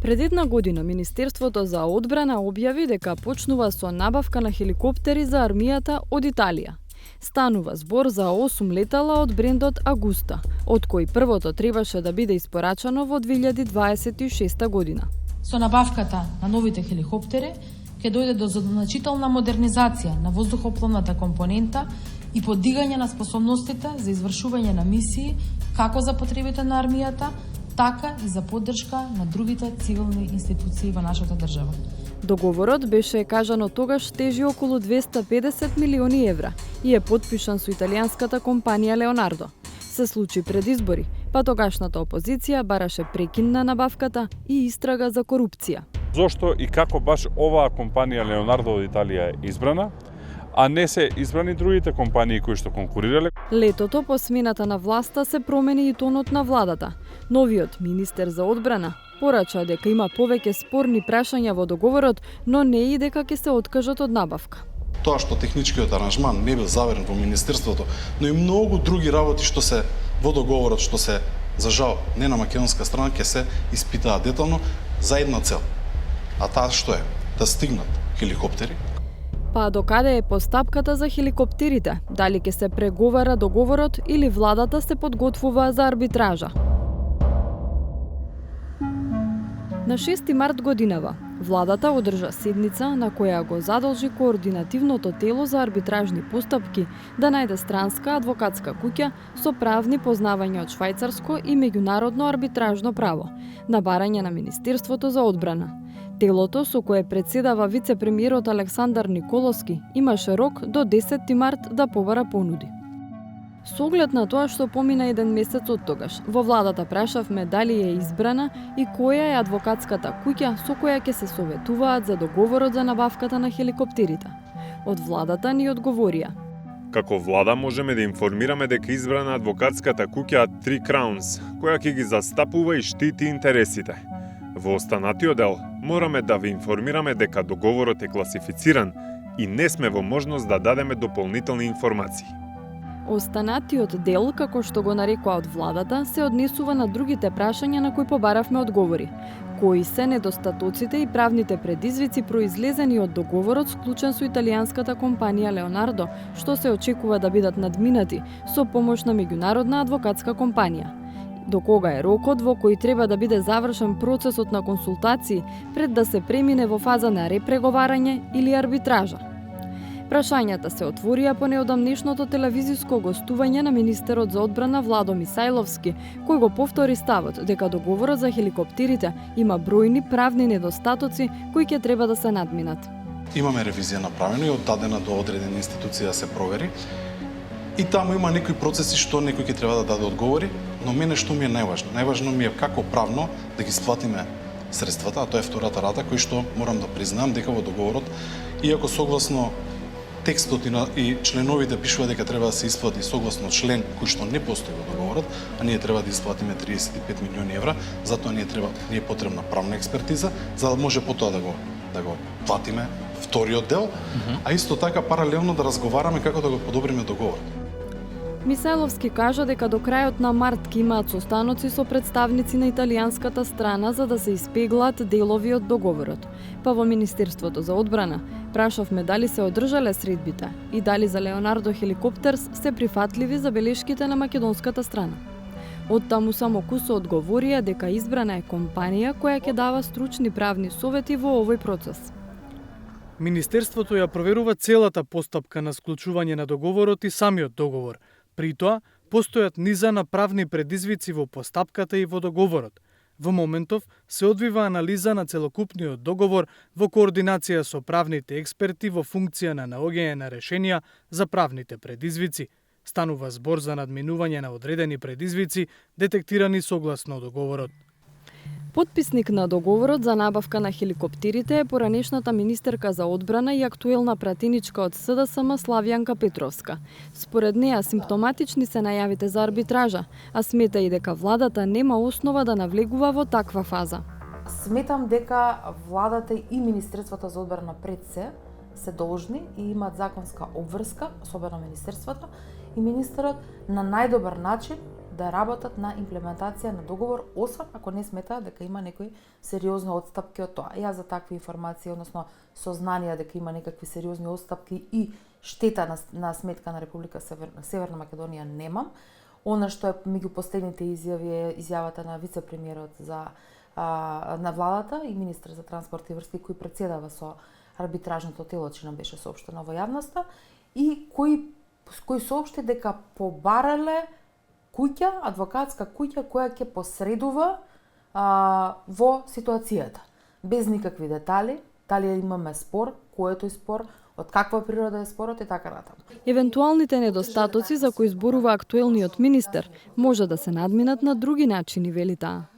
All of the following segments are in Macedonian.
Пред една година Министерството за одбрана објави дека почнува со набавка на хеликоптери за армијата од Италија. Станува збор за 8 летала од брендот Агуста, од кои првото требаше да биде испорачано во 2026 година. Со набавката на новите хеликоптери ќе дојде до значителна модернизација на воздухопловната компонента и подигање на способностите за извршување на мисии како за потребите на армијата, така и за поддршка на другите цивилни институции во нашата држава. Договорот беше, кажано тогаш, тежи околу 250 милиони евра и е потпишан со италијанската компанија Леонардо. Се случи пред избори, па тогашната опозиција бараше прекин на набавката и истрага за корупција. Зошто и како баш оваа компанија Леонардо од Италија е избрана, а не се избрани другите компании кои што конкурирале? Летото по смената на власта се промени и тонот на владата. Новиот министер за одбрана порача дека има повеќе спорни прашања во договорот, но не и дека ќе се откажат од набавка. Тоа што техничкиот аранжман не бил заверен во министерството, но и многу други работи што се во договорот, што се за жал не на македонска страна, ќе се испитаат детално за една цел. А таа што е? Да стигнат хеликоптери. Па докаде е постапката за хеликоптерите? Дали ќе се преговара договорот или владата се подготвува за арбитража? На 6 март годинава, владата одржа седница на која го задолжи координативното тело за арбитражни постапки да најде странска адвокатска куќа со правни познавања од швајцарско и меѓународно арбитражно право, на барање на Министерството за одбрана. Телото, со кое председава вице-премиерот Александар Николовски, имаше рок до 10 март да побара понуди. Со оглед на тоа што помина еден месец од тогаш, во владата прашавме дали е избрана и која е адвокатската куќа со која ќе се советуваат за договорот за набавката на хеликоптерите. Од владата ни одговорија: Како влада можеме да информираме дека избрана адвокатската куќа Three Crowns, која ќе ги застапува и штити интересите. Во останатиот дел мораме да ви информираме дека договорот е класифициран и не сме во можност да дадеме дополнителни информации. Останатиот дел, како што го нарекоа од владата, се однесува на другите прашања на кои побаравме одговори. Кои се недостатоците и правните предизвици произлезени од договорот склучен со италијанската компанија Леонардо, што се очекува да бидат надминати со помош на меѓународна адвокатска компанија. До кога е рокот во кој треба да биде завршен процесот на консултации пред да се премине во фаза на репреговарање или арбитража? Прашањата се отворија по неодамнешното телевизиско гостување на министерот за одбрана Владо Мисајловски, кој го повтори ставот дека договорот за хеликоптерите има бројни правни недостатоци кои ќе треба да се надминат. Имаме ревизија направена и оддадена до одредени институции да се провери. И таму има некои процеси што некој ќе треба да даде одговори, но мене што ми е најважно? Најважно ми е како правно да ги сплатиме средствата, а тоа е втората рата, кој што морам да признаам дека во договорот, иако согласно текстот и членовите пишува дека треба да се исплати согласно член кој што не постои во договорот, а ние треба да исплатиме 35 милиони евра, затоа не е потребна правна експертиза, за да може потоа да го платиме вториот дел, а исто така паралелно да разговараме како да го подобриме договорот. Мисајловски кажа дека до крајот на март ќе имаат состаноци со представници на италијанската страна за да се испеглаат делови од договорот. Па во Министерството за одбрана прашавме дали се одржале средбите и дали за Леонардо Хеликоптерс се прифатливи забелешките на македонската страна. Оттаму само Кусо одговорија дека избрана е компанија која ќе дава стручни правни совети во овој процес. Министерството ја проверува целата постапка на склучување на договорот и самиот договор. При тоа, постојат низа на правни предизвици во постапката и во договорот. Во моментов се одвива анализа на целокупниот договор во координација со правните експерти во функција на наоѓање на решенија за правните предизвици. Станува збор за надминување на одредени предизвици детектирани согласно договорот. Потписник на договорот за набавка на хеликоптерите е поранешната министерка за одбрана и актуелна пратеничка од СДСМ Славјанка Петровска. Според неа симптоматични се најавите за арбитража, а смета и дека владата нема основа да навлегува во таква фаза. Сметам дека владата и Министерството за одбрана пред се должни и имаат законска обврска, особено Министерството и министерот, на најдобар начин да работат на имплементација на договор, освен ако не сметаат дека има некои сериозни отстапки од тоа. Јас за такви информации, односно сознанија дека има некакви сериозни отстапки и штета на сметка на Република Северна Македонија немам. Она што е меѓу последните изјави е изјавата на вице-премиерот на владата и министр за транспорт и врски кој претседава со арбитражното тело, че нам беше соопштено во јавноста, и кој соопшти дека побарале куќа, адвокатска куќа која ќе посредува во ситуацијата. Без никакви детали, дали имаме спор, кој е тој спор, од каква природа е спорот и така натаму. Евентуалните недостатоци за кои зборува актуелниот министер може да се надминат на други начини, вели таа.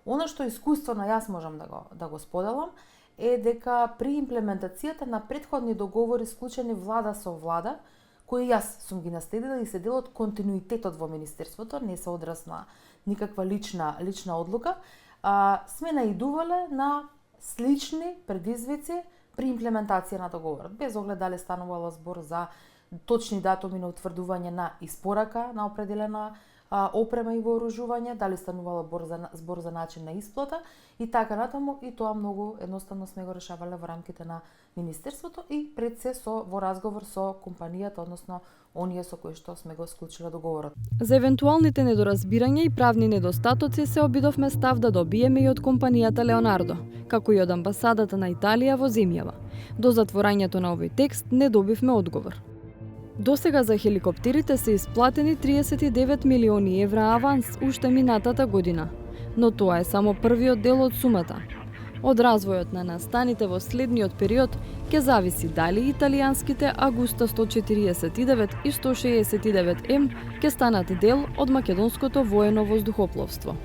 Она што искуствено јас можам да го споделам е дека при имплементацијата на претходни договори склучени влада со влада, кои јас сум ги наследила и се дел од континуитетот во министерството, не се одраз на никаква лична одлука, сме наидувале на слични предизвици при имплементација на договорот, без оглед дали станувало збор за точни датуми на утврдување на испорака на определена опрема и вооружување, дали станувало збор за начин на исплата и така натаму, и тоа многу едноставно сме го решавале во рамките на министерството и пред се во разговор со компанијата, односно оние со кои што сме го склучиле договорот. За евентуалните недоразбирања и правни недостатоци се обидовме став да добиеме и од компанијата Леонардо, како и од амбасадата на Италија во земјава. До затворањето на овој текст не добивме одговор. Досега за хеликоптерите се исплатени 39 милиони евра аванс уште минатата година, но тоа е само првиот дел од сумата. Од развојот на настаните во следниот период ќе зависи дали италијанските Агуста 149 и 169М ќе станат дел од македонското воено воздухопловство.